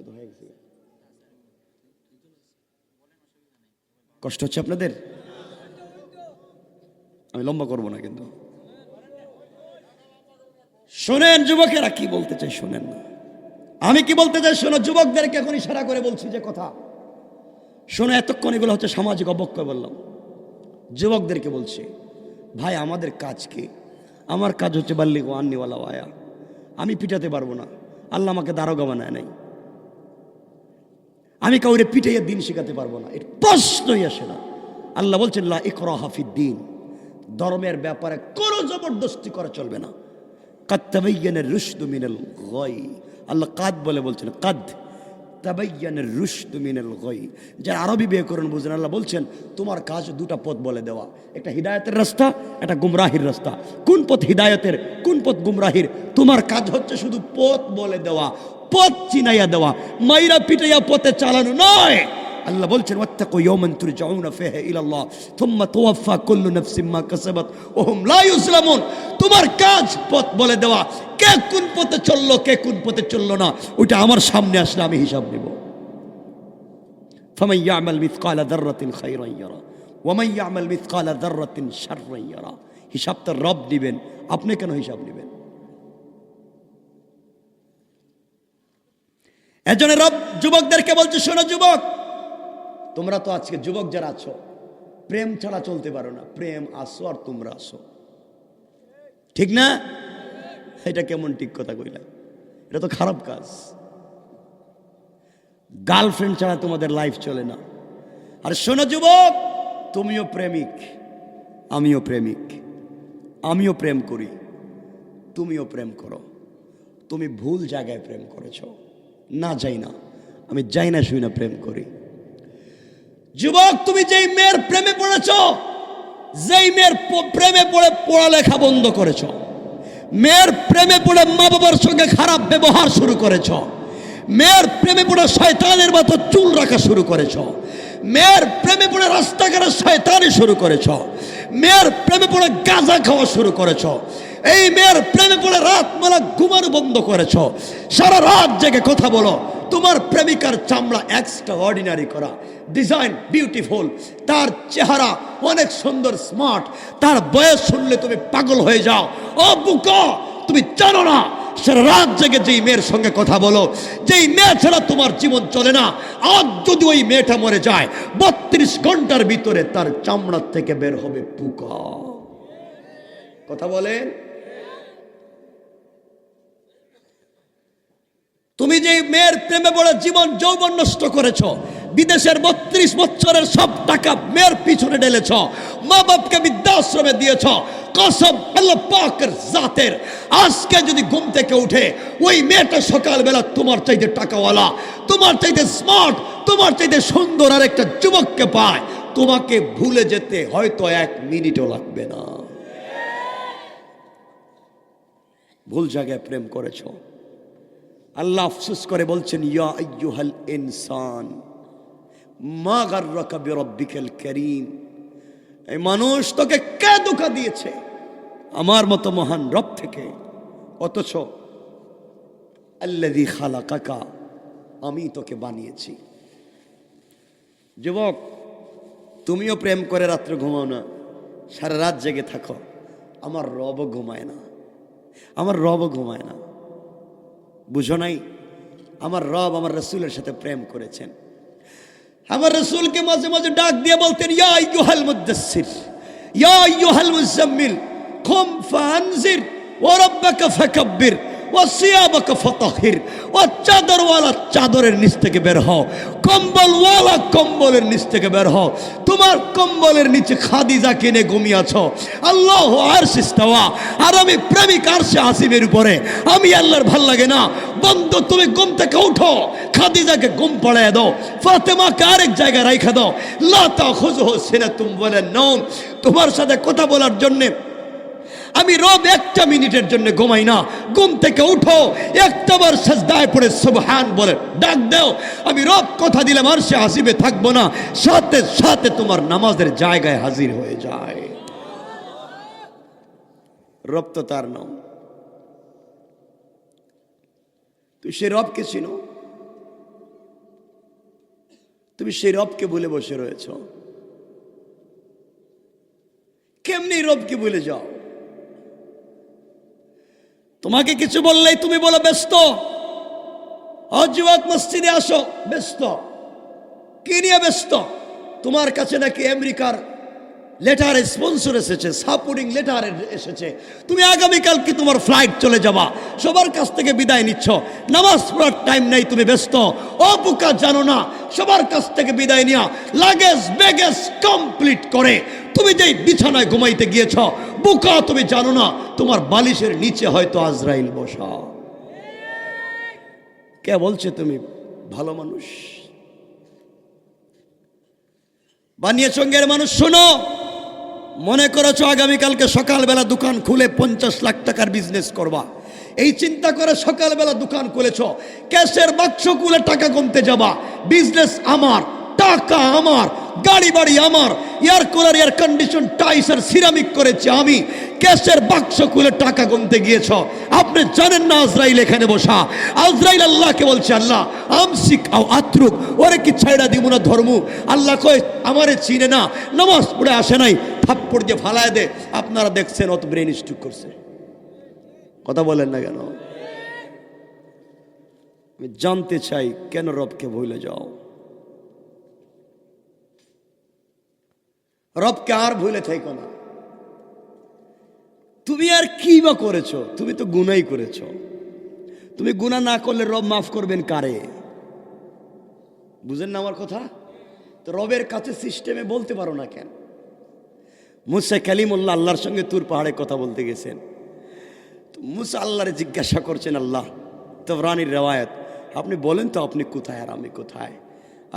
তো হয়ে গেছে। কষ্ট হচ্ছে আপনাদের? আমি লম্বা করবো না, কিন্তু শোনেন যুবকেরা কি বলতে চাই, শোনেন না আমি কি বলতে চাই, শোনো। যুবকদেরকে এখন ইশারা করে বলছি যে কথা শোনো। এতক্ষণ এগুলো হচ্ছে সামাজিক অবক্ষয় বললাম। যুবকদেরকে বলছি, ভাই আমাদের কাজ কি? আমার কাজ হচ্ছে বাল্লিগু আন্নিওয়ালা ওয়ায়া। আমি পিটাতে পারবো না, আল্লাহ আমাকে দারোগা বানায় নাই। আমি কাউরে পিটাইয়া দিন শেখাতে পারবো না, এর প্রশ্নই আসে না। আল্লাহ বলছেন লা ইকরাহা ফিদ্দীন, ধর্মের ব্যাপারে কোনো জবরদস্তি করা চলবে না। কাদ তাবায়্যানার রুশদু মিনাল গাই, আল্লাহ কাদ বলে বলছেন, কাদ তাবায়্যানার রুশদু মিনাল গাই। যারা আরবি ব্যাকরণ বুঝেন, আল্লাহ বলছেন তোমার কাজ দুটা পথ বলে দেওয়া, একটা হিদায়াতের রাস্তা, একটা গুমরাহির রাস্তা। কোন পথ হিদায়াতের, কোন পথ গুমরাহির? তোমার কাজ হচ্ছে শুধু পথ বলে দেওয়া, পথ চিনাইয়া দেওয়া, মাইরা পিটাইয়া পথে চালানো নয়। আল্লাহ বলছেন ওয়াত্তাকু ইয়াওমান তুরজাউনা ফিহি ইলাল্লাহ থুম্মা তুওয়াফা কুল্লু নাফসিন মা কাসাবাত ওয়া হুম লা ইউজলামুন। তোমার কাজ পথ বলে দেওয়া, কে কোন পথে চললো, কে কোন পথে চললো না, ওটা আমার সামনে আসলে আমি হিসাব নেব। ফামান ইয়ামাল মিসকালা যাররাতিন খায়রান ইয়ারা ওয়া মান ইয়ামাল মিসকালা যাররাতিন শাররান ইয়ারা। হিসাবটা রব দিবেন, আপনি কেন হিসাব নেবেন? এজন্য রব যুবকদেরকে বলছে, শোনো যুবক, তোমরা তো আজকে যুবক যারা আছো প্রেম ছাড়া চলতে পারো না। প্রেম আসো আর তোমরা আসো, ঠিক না? এটা কেমন ঠিক কথা কইলা? এটা তো খারাপ কাজ। গার্লফ্রেন্ড ছাড়া তোমাদের লাইফ চলে না। আর শোনো যুবক, তুমিও প্রেমিক, আমিও প্রেমিক, আমিও প্রেম করি, তুমিও প্রেম করো। তুমি ভুল জায়গায় প্রেম করেছো, না যাই না, আমি যাই না শুই না প্রেম করি। যুবক, তুমি যেই মেয়ের প্রেমে পড়েছো, যেই মেয়ের প্রেমে পড়ে পড়ালেখা বন্ধ করেছো, মেয়ের প্রেমে পড়ে মা বাবার সঙ্গে খারাপ ব্যবহার শুরু করেছো, মেয়ের প্রেমে পড়ে শয়তানের মতো চুল রাখা শুরু করেছো, মেয়ের প্রেমে পড়ে রাস্তাঘাটে শয়তানি শুরু করেছো, মেয়ের প্রেমে পড়ে গাঁজা খাওয়া শুরু করেছো, এই মেয়ের প্রেমে পড়ে রাত বেলা ঘুমানো বন্ধ করেছো, সারা রাত জেগে কথা বলো, তোমার প্রেমিকার চামড়া এক্সট্রা অর্ডিনারি করা, ডিজাইন বিউটিফুল, তার চেহারা অনেক সুন্দর, স্মার্ট, তার বয়স শুনলে তুমি পাগল হয়ে যাও। ও বুকা, তুমি জানো না সারা রাত জেগে যেই মেয়ের সঙ্গে কথা বলো, যেই মেয়ে ছাড়া তোমার জীবন চলে না, আজ যদি ওই মেয়েটা মরে যায় 32 ঘন্টার ভিতরে তার চামড়া থেকে বের হবে পোকা। কথা বলেন? তুমি যেই মেয়ের প্রেমে পড়ে জীবন যৌবন নষ্ট করেছো, বিদেশের 32 বছরের সব টাকা মেয়ের পিছনে ঢেলেছ, মা বাপকে বৃদ্ধাশ্রমে দিয়েছ। কসম আল্লাহ পাকের জাতের, আজকে যদি ঘুম থেকে উঠে ওই মেয়েটা সকালবেলা তোমার চাইতে টাকাওয়ালা, তোমার চাইতে স্মার্ট, তোমার চাইতে সুন্দর আর একটা যুবককে পায়, তোমাকে ভুলে যেতে হয়তো 1 মিনিটও লাগবে না। ভুল জায়গায় প্রেম করেছ। আল্লাহ আফসোস করে বলছেন, ইয়া আইয়ুহাল ইনসান মা গাররাকা বিরাব্বিকাল কারীম। এই মানুষ তোকে কে ধোঁকা দিয়েছে আমার মতো মহান রব থেকে? অথচ আল্লাযী খালাকাকা, আমি তোকে বানিয়েছি। যুবক, তুমিও প্রেম করে রাত্রে ঘুমাও না, সারা রাত জেগে থাকো। আমার রবও ঘুমায় না, আমার রবও ঘুমায় না। বুঝো নাই? আমার রব আমার রাসূলের সাথে প্রেম করেছেন। আমার রাসূলকে মাঝে মাঝে ডাক দিয়ে বলতেন, ইয়া আইয়ুহাল মুদাসসির, ইয়া আইয়ুহাল মুজাম্মিল, কুম ফানজির ওয়া রাব্বাকা ফাকাব্বির ওয়া সিয়াবাকা ফাতাহির। ও চাদরওয়ালা চাদরের নিচ থেকে বের হও, কম্বলওয়ালা কম্বলের নিচ থেকে বের হও। তোমার কম্বলের নিচে খাদিজা কিনে ঘুমিয়ে আছো, আল্লাহ আরশে ইস্তাওয়া, আর আমি প্রেমিক আরশে আসিমের উপরে। আমি আল্লাহর ভাল লাগে না? বন্ধু, তুমি ঘুম থেকে উঠো, খাদিজাকে ঘুম পড়ায় দাও, ফাতেমাকে আরেক জায়গায় রাইখা দাও। লা তাখুযুহু সিনাতুম ওয়ালা নাওম। তোমার সাথে কথা বলার জন্যে আমি রব 1 মিনিটের জন্য ঘুমাই না। ঘুম থেকে উঠো, একটাবার সাজদায় পড়ে সুবহান বলে ডাক দাও। আমি রব কথা দিলাম আরশে আসিমে থাকবো না, সাথে সাথে তোমার নামাজের জায়গায় হাজির হয়ে যায়। রব তো তার নাম। তুই সে রবকে চিনো? তুমি সেই রবকে বলে বসে রয়েছ। কেমনি রবকে বলে যাও? তোমাকে কিছু বললেই তুমি বলো ব্যস্ত। যুবক, মসজিদে আসো, ব্যস্ত। কি নিয়ে ব্যস্ত? তোমার কাছে নাকি আমেরিকার লেটার স্পন্সর এসেছে, সাপোর্টিং লেটার এসেছে, তুমি আগামীকাল কি তোমার ফ্লাইট চলে যাবা, সবার কাছ থেকে বিদায় নিচ্ছ, নামাজ পড়ার টাইম নেই, তুমি ব্যস্ত। ও বুকা, জানো না সবার কাছ থেকে বিদায় নিয়া লাগেজ ব্যাগেজ কমপ্লিট করে তুমি যেই বিছানায় ঘুমাইতে গিয়েছ, বুকা, তুমি জানো না তোমার বালিশের নিচে হয়তো আজরাইল বসা। কে বলছে তুমি ভালো মানুষ? বানিয়ে চঙ্গের মানুষ, শোনো, মনে করেছো আগামীকালকে সকালবেলা দোকান খুলে 50 লাখ টাকার বিজনেস করবা, এই চিন্তা করে সকালবেলা দোকান খুলেছ, ক্যাশের বাক্স খুলে টাকা গুনতে যাবা। বিজনেস আমার, টাকা আমার, গাড়ি বাড়ি আমার, এয়ার কুলার এয়ার কন্ডিশন টাইস আর সিরামিক করেছি আমি। ক্যাশের বাক্স খুলে টাকা গুনতে গিয়েছ, আপনি জানেন না আজরাইল এখানে বসা। আজরাইল আল্লাহকে বলছে, আল্লাহ আমসিক আও আত্রুক, ওরে কি ছাইড়া দিব না ধর্ম? আল্লাহ কয় আমারে চিনে না, নামাজ পড়ে আসে নাই, থাপ্পড় দিয়ে ফালায় দে। আপনারা দেখছেন অত ব্রেন স্ট্রোক করছে। কথা বলেন না কেন? আমি জানতে চাই কেন রবকে ভুলে যাও? রবকে আর ভুলে থাকো না। তুমি আর কি বা করেছো? তুমি তো গুনাই করেছো। তুমি গুনাহ না করলে রব মাফ করবেন কারে? বুঝেন না আমার কথা? তো রবের কাছে সিস্টেমে বলতে পারো না কেন? মুসা কালিমুল্লাহ আল্লাহর সঙ্গে তুর পাহাড়ে কথা বলতে গেছেন। তো মুসা আল্লাহরে জিজ্ঞাসা করছেন, আল্লাহ তাবরানির রেওয়ায়াত, আপনি বলেন তো আপনি কোথায় আর আমি কোথায়?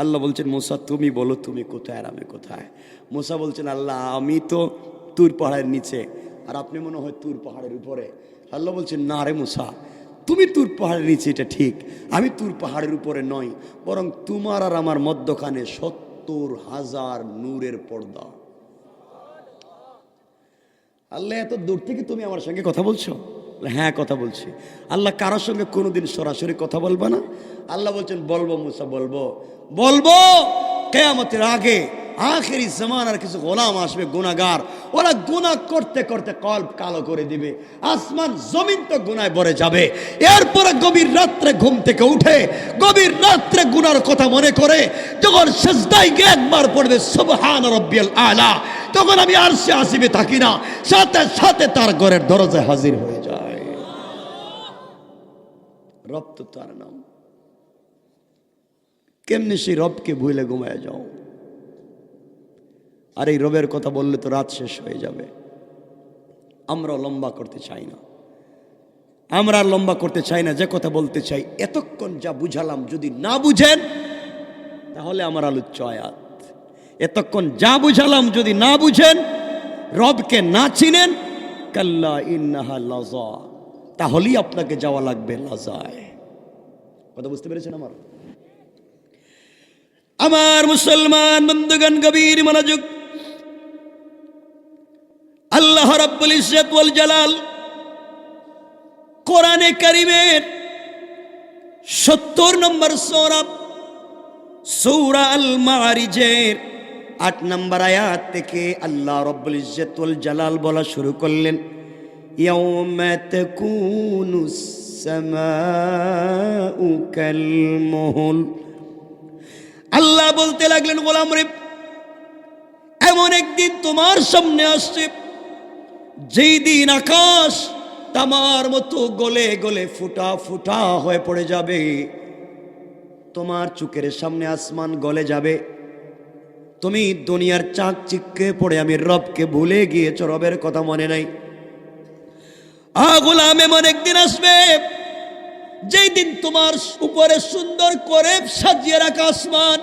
আল্লাহ বলছেন, মুসা তুমি বলো তুমি কোথায় আর আমি কোথায়? মুসা বলছেন, আল্লাহ আমি তো তুর পাহাড়ের নিচে, আর আপনি মনে হয় তুর পাহাড়ের উপরে। আল্লাহ বলছেন, না রে মুসা, তুমি তুর পাহাড়ের নিচে এটা ঠিক, আমি তুর পাহাড়ের উপরে নই, বরং তোমার আর আমার মধ্যখানে 70,000 নূরের পর্দা। আল্লাহ, এত দূর থেকে তুমি আমার সঙ্গে কথা বলছো? হ্যাঁ কথা বলছি। আল্লাহ, কারোর সঙ্গে কোনোদিন সরাসরি কথা বলবা না? আল্লাহ বলছেন, বলবো মুসা, বলবো বলবো। কিয়ামতের আগে আখেরি জামানার কিছু গোলাম আসবে গুনাহগার, ওরা গুনাহ করতে করতে কল্প কালো করে দিবে, আসমান জমিন তো গুনায় ভরে যাবে। এরপরে গভীর রাত্রে ঘুম থেকে উঠে গভীর রাত্রে গুনার কথা মনে করে যখন সিজদায় গিয়ে একবার পড়বে সুবহান রাব্বিয়াল আলা, তখন আমি আরশে আসিমে থাকি না, সাথে সাথে তার ঘরের দরজায় হাজির হয়ে যায়। রব তো তার নাম। কেমনি সেই রবকে ভুলে ঘুমায় যাও? আর এই রবের কথা বললে তো রাত শেষ হয়ে যাবে। আমরা লম্বা করতে চাই না, আমরা আর লম্বা করতে চাই না। যে কথা বলতে চাই, এতক্ষণ যা বুঝালাম যদি না বুঝেন তাহলে আমার আলোচ্য আয়াত। এতক্ষণ যা বুঝালাম যদি না বুঝেন, রবকে না চিনেন, কাল্লা ইন্নাহা লাযা, তাহলেই আপনাকে যাওয়া লাগবে লাজায়। কথা বুঝতে পেরেছেন আমার মুসলমান বন্ধুগণ? গভীর মনোযোগ। আল্লাহ রাব্বুল ইজ্জত ওয়াল জালাল কোরআনে কারীমের 70 নম্বর সূরা আল মাআরিজের 8 নম্বর আয়াত থেকে আল্লাহ রাব্বুল ইজ্জত ওয়াল জালাল বলা শুরু করলেন, ইয়াউমা তাকুনুস সামাউ কাল মুহল। আল্লাহ বলতে লাগলেন, গোলাম রে, এমন একদিন তোমার সামনে আসছে যেই দিন আকাশ তামার মতো গলে গলে ফুটা ফুটা হয়ে পড়ে যাবে। তোমার চোখের সামনে আসমান গলে যাবে। তুমি দুনিয়ার চাকচিক্যে পড়ে আমি রবকে ভুলে গিয়েছ, রবের কথা মনে নাই। গোলাম, এমন একদিন আসবে যেই দিন তোমার উপরে সুন্দর করে সাজিয়ে রাখা আসমান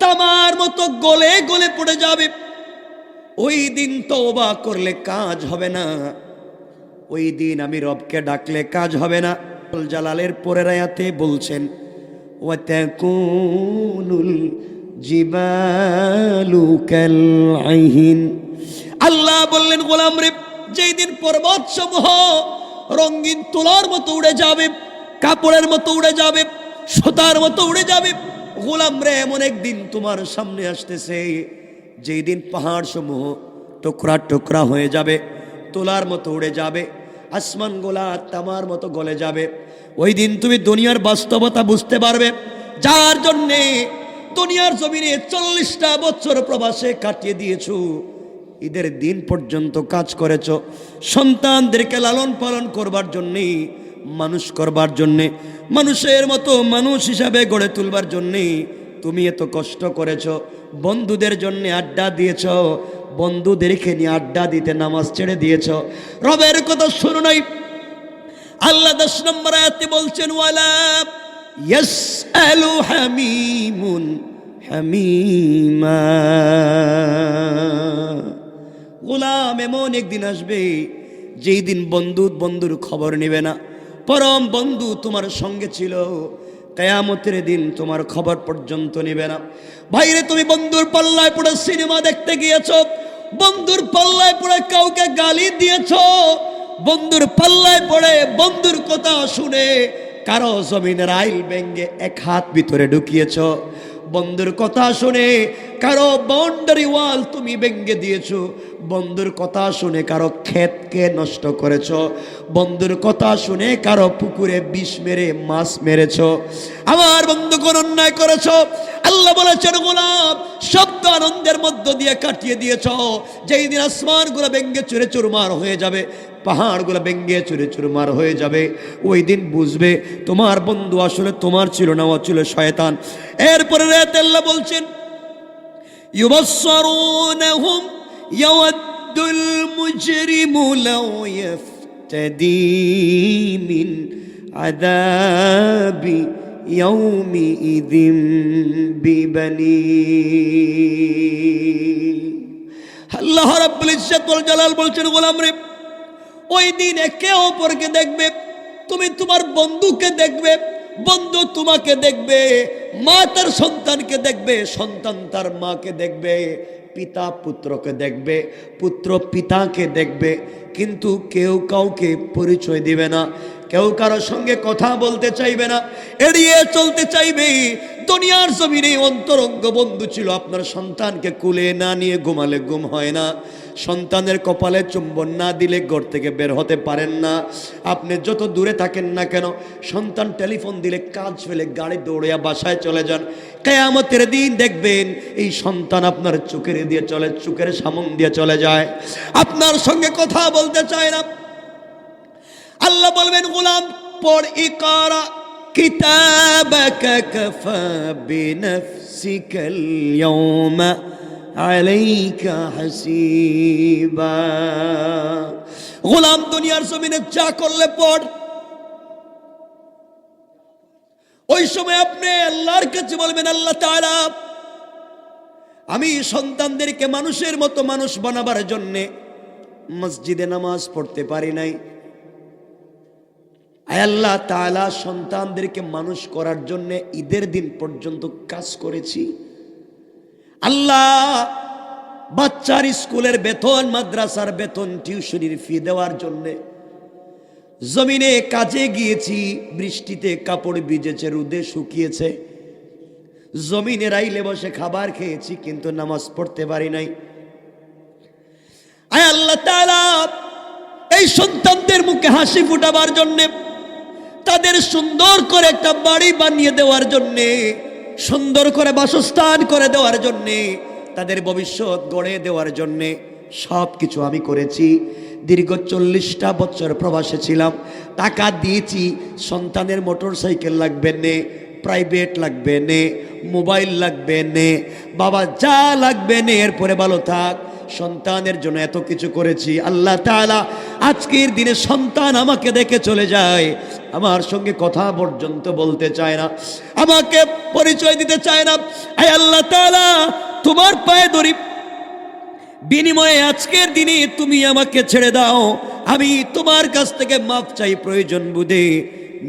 তামার মতো গলে গলে পড়ে যাবে। ওই দিন তওবা করলে কাজ হবে না, ওই দিন আমি রবকে ডাকলে কাজ হবে না। জালালের পরের আয়াতে বলছেন, ওয়াতাকুনুল জিবালু কাল আইহিন। আল্লাহ বললেন, গোলাম রে, যেই দিন পর্বত সমূহ রঙিন তুলার মতো উড়ে যাবে, কাপড়ের মতো উড়ে যাবে, সুতার মতো উড়ে যাবে। গোলাম রে, এমন একদিন তোমার সামনে আসতেছে যেই দিন পাহাড় সমূহ টুকরা টুকরা হয়ে যাবে, তুলার মতো উড়ে যাবে, আসমান গোলা তামার মতো গলে যাবে। ওই দিন তুমি দুনিয়ার বাস্তবতা বুঝতে পারবে, যার জন্যে দুনিয়ার জমিনে 40টা বছর প্রবাসে কাটিয়ে দিয়েছো। ঈদের দিন পর্যন্ত কাজ করেছ, সন্তানদেরকে লালন পালন করবার জন্যে, মানুষ করবার জন্যে, মানুষের মতো মানুষ হিসাবে গড়ে তুলবার জন্যে তুমি এত কষ্ট করেছ। বন্ধুদের জন্য আড্ডা দিয়েছ, বন্ধুদেরকে নিয়ে আড্ডা দিতে নামাজ ছেড়ে দিয়েছ, রবের কথা শুনো নাই। আল্লাহ 10 নম্বর আয়াতে বলছেন, ওয়ালা ইয়াসআলু হামিমুন হামিমা। গোলাম, এমন একদিন আসবে যেই দিন বন্ধু বন্ধুর খবর নেবে না। পরম বন্ধু তোমার সঙ্গে ছিল, কিয়ামতের দিন তোমার খবর পর্যন্ত নেবে না। ভাইরে, তুমি বন্ধুর পাল্লায় পড়ে সিনেমা দেখতে গিয়েছো, বন্ধুর পাল্লায় পড়ে কাউকে গালি দিয়েছো, বন্ধুর পাল্লায় পড়ে বন্ধুর কথা শুনে কারো জমিনের আইল ভেঙে 1 হাত ভিতরে ঢুকিয়েছো, বন্ধুর কথা শুনে কারো বাউন্ডারি ওয়াল তুমি ভেঙে দিয়েছো, বন্ধুর কথা শুনে কারো ক্ষেতকে নষ্ট করেছো, বন্ধুর কথা শুনে কারো পুকুরে বিষ মেরে মাছ মেরেছো। আমার বন্ধু কোন অন্যায় করেছো? আল্লাহ বলেছেন, গোলাম, শব্দ আনন্দের মধ্য দিয়ে কাটিয়ে দিয়েছো। যেই দিন আসমানগুলো ভেঙে চুরে চুরমার হয়ে যাবে, পাহাড়গুলো ভেঙে চুরে চুরমার হয়ে যাবে, ওই দিন বুঝবে তোমার বন্ধু আসলে তোমার ছিল না, ও ছিল শয়তান। এরপরে রাতে আল্লাহ বলছেন, ইউবাসসারুনহুম ইয়াওয়াদ্দুল মুজরিমু লাউ ইফতাদি মিন আযাবি ইয়াউমিইযিম বিবানি। আল্লাহ রাব্বুল ইজ্জত ওয়াল জালাল বলছেন, গোলাম রে, ওই দিন একে অপরকে দেখবে, তুমি তোমার বন্ধুকে দেখবে, বন্ধু তোমাকে দেখবে, মা তার সন্তানকে দেখবে, সন্তান তার মাকে দেখবে, পিতা পুত্রকে দেখবে, পুত্র পিতাকে দেখবে, কিন্তু কেউ কাউকে পরিচয় দিবে না, কেউ কারো সঙ্গে কথা বলতে চাইবে না, এড়িয়ে চলতে চাইবে। দুনিয়ার জমিনে অন্তরঙ্গ বন্ধু ছিল, আপনার সন্তানকে কুলে না নিয়ে ঘুমালে ঘুম হয় না, সন্তানের কপালে চুম্বন না দিলে ঘর থেকে বের হতে পারেন না। আপনি যত দূরে থাকেন না কেন, সন্তান টেলিফোন দিলে কাজ ফেলে গাড়ি দৌড়িয়া বাসায় চলে যান। কিয়ামতের দিন দেখবেন এই সন্তান আপনার চোখের দিয়ে চলে, চোখের সামন দিয়ে চলে যায়, আপনার সঙ্গে কথা বলতে চায় না। আল্লাহ বলবেন, গোলাম, পড়, ইকরা কিতাবাকা কাফা বিনফসিকাল ইয়াউমা আলাইকা হাসিবা। গোলাম দুনিয়ার জমিনে যা করলে পড়, ওই সময় আপনি আল্লাহর কাছে বলবেন, আল্লাহ তাআলা আমি সন্তানদেরকে মানুষের মতো মানুষ বানাবার জন্যে মসজিদে নামাজ পড়তে পারি নাই। আয় আল্লাহ তাআলা সন্তানদেরকে মানুষ করার জন্যে ঈদের দিন পর্যন্ত কাজ করেছি। আল্লাহ বাচ্চার স্কুলের বেতন, মাদ্রাসার বেতন, টিউশনির ফি দেওয়ার জন্যে জমিনে কাজে গিয়েছি, বৃষ্টিতে কাপড় ভিজেছে, রোদে শুকিয়েছে, জমিনে রাইলে বসে খাবার খেয়েছি, কিন্তু নামাজ পড়তে পারি নাই। আয় আল্লাহ তাআলা এই সন্তানদের মুখে হাসি ফুটাবার জন্যে, তাদের সুন্দর করে একটা বাড়ি বানিয়ে দেওয়ার জন্যে, সুন্দর করে বাসস্থান করে দেওয়ার জন্যে, তাদের ভবিষ্যৎ গড়ে দেওয়ার জন্যে সব কিছু আমি করেছি। দীর্ঘ 40টা বছর প্রবাসে ছিলাম, টাকা দিয়েছি। সন্তানের মোটর সাইকেল লাগবে নে, প্রাইভেট লাগবে নে, মোবাইল লাগবে নে, বাবা যা লাগবে নে, এরপরে ভালো থাক। সন্তানের জন্য এত কিছু করেছি। আল্লাহ তাআলা আজকের দিনে সন্তান আমাকে দেখে চলে যায়, আমার সঙ্গে কথা পর্যন্ত বলতে চায় না, আমাকে পরিচয় দিতে চায় না। আয় আল্লাহ তাআলা তোমার পায়ে ধরি, বিনিময়ে আজকের দিনে তুমি আমাকে ছেড়ে দাও, আমি তোমার কাছ থেকে মাফ চাই প্রয়োজন বুঝে।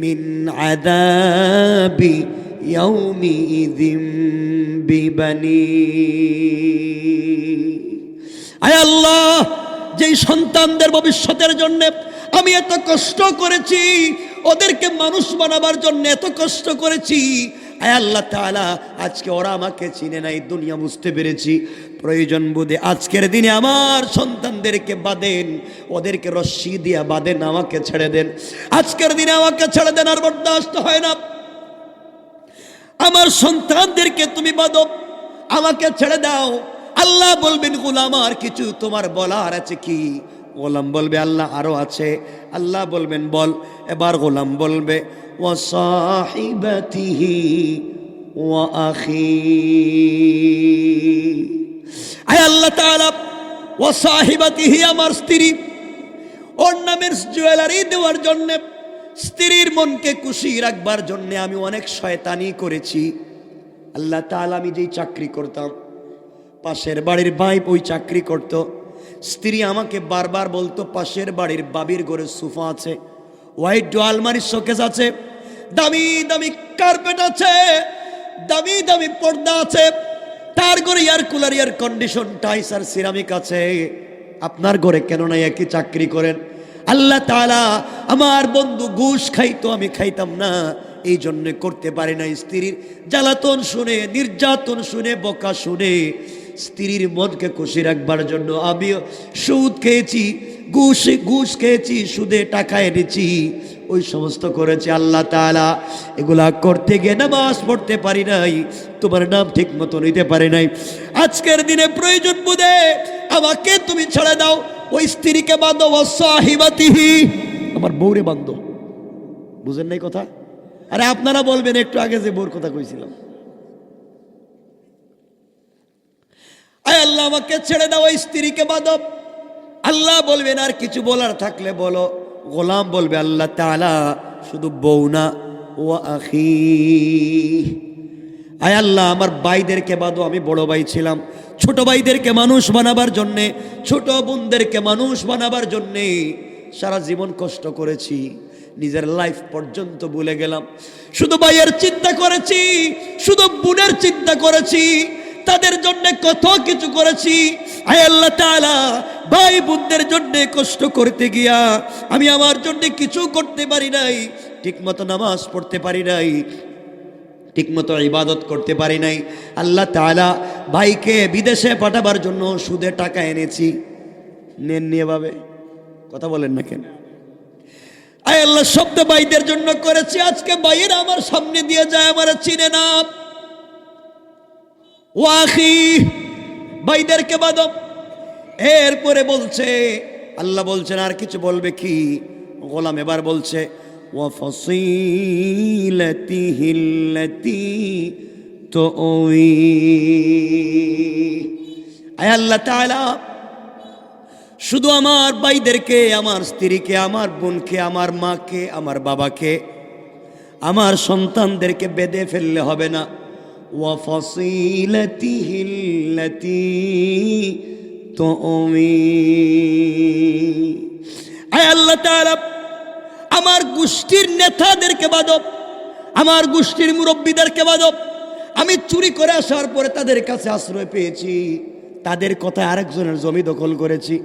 মিন আযাবি ইয়াউমিযিম বিবানি। আয় আল্লাহ যেই সন্তানদের ভবিষ্যতের জন্য আমি এত কষ্ট করেছি, ওদেরকে মানুষ বানাবার জন্য এত কষ্ট করেছি, আয় আল্লাহ তাআলা আজকে ওরা আমাকে চিনে নাই, দুনিয়া বুঝতে পেরেছি। প্রয়োজন বুঝে আজকের দিনে আমার সন্তানদেরকে বাঁধেন, ওদেরকে রশ্মি দিয়া বাঁধেন, আমাকে ছেড়ে দেন। আজকের দিনে আমাকে ছেড়ে দেন, আর বরদাস্ত হয় না। আমার সন্তানদেরকে তুমি বাঁধো, আমাকে ছেড়ে দাও। আল্লাহ বলবেন, গোলাম আর কিছু তোমার বলার আছে কি? গোলাম বলবে, আল্লাহ আরো আছে। আল্লাহ বলবেন বল। এবার গোলাম বলবে, ওয়া সাহিবাতিহি ওয়া আখি। আয় আল্লাহ তাআলা ওয়া সাহিবাতিহি, আমার স্ত্রী, ওর নামের জুয়েলারি দেওয়ার জন্য, স্ত্রীর মনকে খুশি রাখবার জন্য আমি অনেক শয়তানি করেছি। আল্লাহ তাআলা আমি যেই চাকরি করতাম, পাশের বাড়ির ভাই ওই চাকরি করত, স্ত্রী আমাকে বারবার বলতো পাশের বাড়ির বাবির ঘরে সোফা আছে, হোয়াইট ডো আলমারির শোকেস আছে, দামি দামি কার্পেট আছে, দামি দামি পর্দা আছে, তার ঘরে এয়ার কুলার, এয়ার কন্ডিশন, টাইস আর সিরামিক আছে, আপনার ঘরে কেন না? একই চাকরি করেন। আল্লাহ তাআলা আমার বন্ধু ঘুষ খাইতো, আমি খাইতাম না, এই জন্য করতে পারি না। স্ত্রীর জ্বালাতন শুনে, নির্যাতন শুনে, বকা শুনে স্ত্রীর মনকে খুশি রাখবার জন্য আমিও সুদ খেয়েছি, ঘুষ খেয়েছি, সুদে টাকা এনেছি, ওই সমস্ত করেছি। আল্লাহ তাআলা এগুলা করতে গিয়ে নামাজ পড়তে পারি নাই, তোমার নাম ঠিক মতো নিতে পারি নাই। আজকের দিনে প্রয়োজন বুঝে আমাকে তুমি ছেড়ে দাও, ওই স্ত্রীকে বাঁধো, ওয়া সাহিবাতিহি, আমার বউরে বাঁধো। বুঝেন নাই কথা? আরে আপনারা বলবেন একটু আগে যে বউর কথা কইছিলাম। আয় আল্লাহ আমাকে ছেড়ে দাও, ওই স্ত্রীকে বাঁধো। আল্লাহ বলবেন আর কিছু বলার থাকলে বলো। গোলাম বলবে, আল্লাহ তাআলা শুধু বউ না, ওয়া আখি। আয় আল্লাহ আমার ভাইদেরকে বাঁধো, আমি বড় ভাই ছিলাম, ছোট ভাইদেরকে মানুষ বানাবার জন্যে, ছোট বোনদেরকে মানুষ বানাবার জন্যে সারা জীবন কষ্ট করেছি, নিজের লাইফ পর্যন্ত ভুলে গেলাম। শুধু ভাইয়ের চিন্তা করেছি, শুধু বোনের চিন্তা করেছি, তাদের জন্য কত কিছু করেছি। আয় আল্লাহ তাআলা ভাই বোনদের জন্য কষ্ট করতে গিয়া আমি আমার জন্য কিছু করতে পারি নাই, ঠিকমতো নামাজ পড়তে পারি নাই, ঠিকমতো ইবাদত করতে পারি নাই। আল্লাহ তাআলা ভাইকে বিদেশে পাঠাবার জন্য সুদে টাকা এনেছি, নেন নিয়ে ভাবে কথা বলেন না কেন? আয় আল্লাহ শব্দ ভাইদের জন্য করেছি, আজকে ভাইয়েরা আমার সামনে দিয়ে যায়, আমার চিনে না। ওয়াখি, ভাইদেরকে বাঁধো। এরপরে বলছে, আল্লাহ বলছেন আর কিছু বলবে কি? গোলাম এবার বলছে, ওয়াফাসিলাতিহিল্লাতী তুআওয়ি। আয় আল্লাহ তাআলা, শুধু আমার ভাইদেরকে, আমার স্ত্রীকে, আমার বোনকে, আমার মাকে, আমার বাবাকে, আমার সন্তানদেরকে বেঁধে ফেললে হবে না। ওয়াফাসিলাতিহিল্লাতী তুআওয়ি। আয় আল্লাহ তাআলা, আমার গোষ্ঠীর নেতাদেরকে বাঁধো, আমার গোষ্ঠীর মুরব্বীদেরকে বাঁধো। আমি চুরি করে আসার পরে তাদের কাছে আশ্রয় পেয়েছি, তাদের কথায় আরেকজনের জমি দখল করেছি,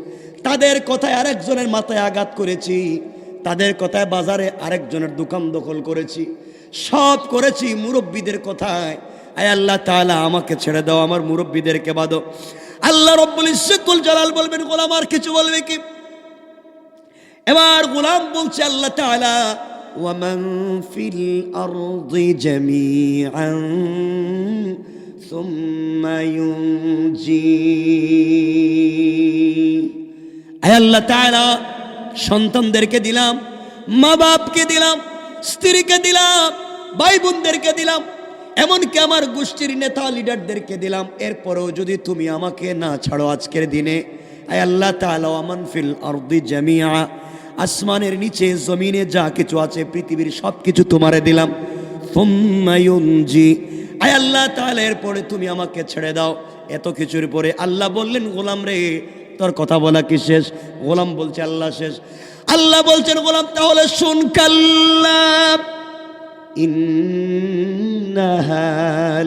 তাদের কথায় আরেকজনের মাথায় আঘাত করেছি, তাদের কথায় বাজারে আরেকজনের দোকান দখল করেছি, সব করেছি মুরব্বীদের কথায়। আয় আল্লাহ তাআলা, আমাকে ছেড়ে দাও, আমার মুরব্বীদেরকে বাঁধো। আল্লাহ রব্বুল ইজ্জতুল জালাল বলবেন, গোলাম আর কিছু বলবে কি? এবার গোলাম বলছে আল্লাহ তাআলা, ওয়ামান ফিল আরদি জামিআন সুম্মা ইউনজি। আয় আল্লাহ তাআলা, সন্তানদেরকে দিলাম, মা বাপকে দিলাম, স্ত্রীকে দিলাম, ভাই বোনদেরকে দিলাম, এমনকি আমার গোষ্ঠীর নেতা লিডারদেরকে দিলাম। এরপরেও যদি তুমি আমাকে না ছাড়ো আজকের দিনে, আয় আল্লাহ তাআলা, ওয়ামান ফিল আরদি জামিআ, আসমানের নিচে জমিনে যা কিছু আছে পৃথিবীর সব কিছু তোমারে দিলাম। সুম্মা ইউনজি। আয় আল্লাহ তাআলা, এরপরে তুমি আমাকে ছেড়ে দাও। এত কিছুর পরে আল্লাহ বললেন, গোলাম রে, তোর কথা বলা কি শেষ? গোলাম বলছে, আল্লাহ শেষ। আল্লাহ বলছেন, গোলাম তাহলে শুন, কাল্লা ইন্নাহা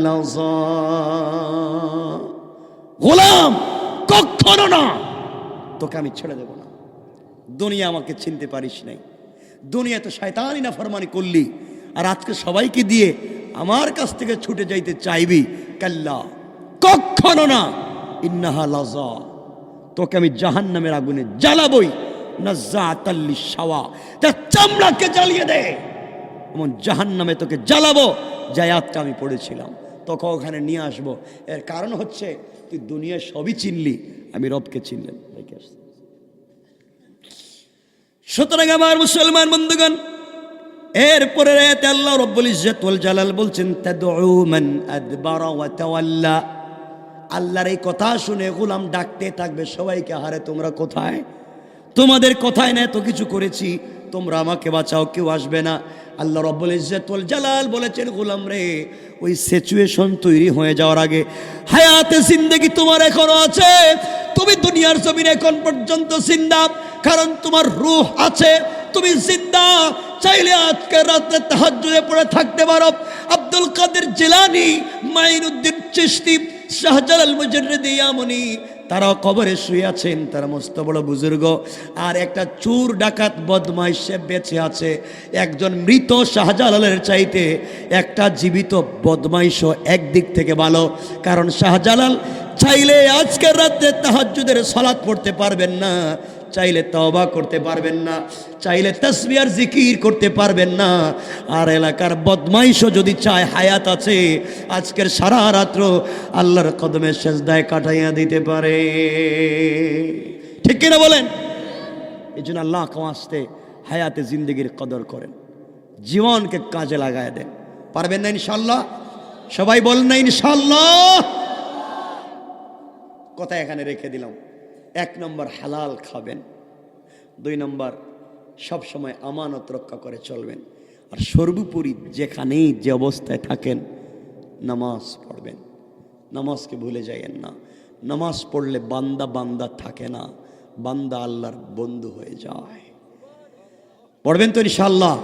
লাযা। গোলাম, কখনো না, তোকে আমি ছেড়ে দেব না। দুনিয়া আমাকে চিনতে পারিস নাই, দুনিয়াতে শয়তানি নাফরমানি করলি, আর আজকে সবাইকে দিয়ে আমার কাছ থেকে ছুটে যাইতে চাইবি। কাল্লা, কখনো না, ইন্নাহা লাযা, তোকে আমি জাহান্নামের আগুনে জ্বালাবই। নাযাতাল লিশাওয়া, তার চামড়াকে জ্বালিয়ে দে, এমন জাহান্নামে তোকে জ্বালাবো। যে আয়াতটা আমি পড়েছিলাম, তোকে ওখানে নিয়ে আসবো। এর কারণ হচ্ছে, তুই দুনিয়ায় সবই চিনলি, আমি রবকে চিনলেন। সুতরাং আমার মুসলমান বন্ধুগণ, এরপরে আয়াতে আল্লাহ রব্বুল ইজ্জত ওয়াল জালাল বলছেন, তাদউ মান আদবারা ওয়া তাওয়াল্লা। আল্লাহর এই কথা শুনে গোলাম ডাকতে থাকবে সবাইকে, হারে তোমরা কোথায়? তোমাদের কথায় না এত কিছু করেছি, তোমরা আমাকে বাঁচাও, কেউ আসবে না। আল্লাহ রব্বুল ইজ্জত ওয়াল জালাল বলেছেন, গোলাম রে, ওই সিচুয়েশন তৈরি হয়ে যাওয়ার আগে হায়াতে জিন্দেগি তোমার এখনো আছে। তুমি দুনিয়ার জমিনে এখন পর্যন্ত জিন্দা, কারণ তোমার রূহ আছে, তুমি জিন্দা। চাইলে আজকে রাতে তাহাজ্জুদে পড়ে থাকতে পারো। আব্দুল কাদের জিলানী, মাইনুদ্দিন চিশতি, শাহজালাল মুজাররিদি ইয়ামনি, তারা কবরে শুয়ে আছেন, তারা মস্ত বড় বুজুর্গ। আর একটা চোর ডাকাত বদমাইশ সে বেঁচে আছে। একজন মৃত শাহজালালের চাইতে একটা জীবিত বদমাইশও একদিক থেকে ভালো, কারণ শাহজালাল চাইলে আজকের রাতে তাহাজ্জুদের সালাত পড়তে পারবেন না, চাইলে তওবা করতে পারবেন না, চাইলে তাসবিহ আর জিকির করতে পারবেন না। আর এলাকার বদমাইশও যদি চায়, হায়াত আছে, আজকের সারা রাত্র আল্লাহর কদমে সেজদায় কাটাইয়া দিতে পারে। ঠিক কিনা বলেন? এই জন্য আল্লাহ আসতে হায়াতে জিন্দগির কদর করেন, জীবনকে কাজে লাগায় দেন। পারবেন না ইনশাল্লাহ? সবাই বলেন না ইনশাল্লাহ। কথা এখানে রেখে দিলাম। 1 নম্বর, হালাল খাবেন। 2 নম্বর, সব সময় আমানত রক্ষা করে চলবেন। আর সর্বোপরি যেখানেই যে অবস্থায় থাকেন, নামাজ পড়বেন। নামাজকে ভুলে যাইয়েন না। নামাজ পড়লে বান্দা বান্দা থাকে না, বান্দা আল্লাহর বন্ধু হয়ে যায়। পড়বেন তো ইনশাআল্লাহ?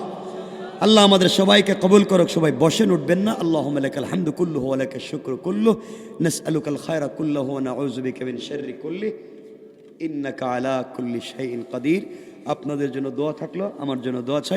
আল্লাহ আমাদের সবাইকে কবুল করুক। সবাই বসেন, উঠবেন না। আল্লাহুম্মা লাকাল হামদু কুল্লুহু ওয়া লাকাশ শুকরু কুল্লুহু, নাসআলুকাল খায়রা কুল্লুহু ওয়া নাউযু বিকা মিন শাররি কুল্লিহি ইন্নাকা আলা কুল্লি শাইইন কাদির। আপনাদের জন্য দোয়া থাকলো, আমার জন্য দোয়া চাই।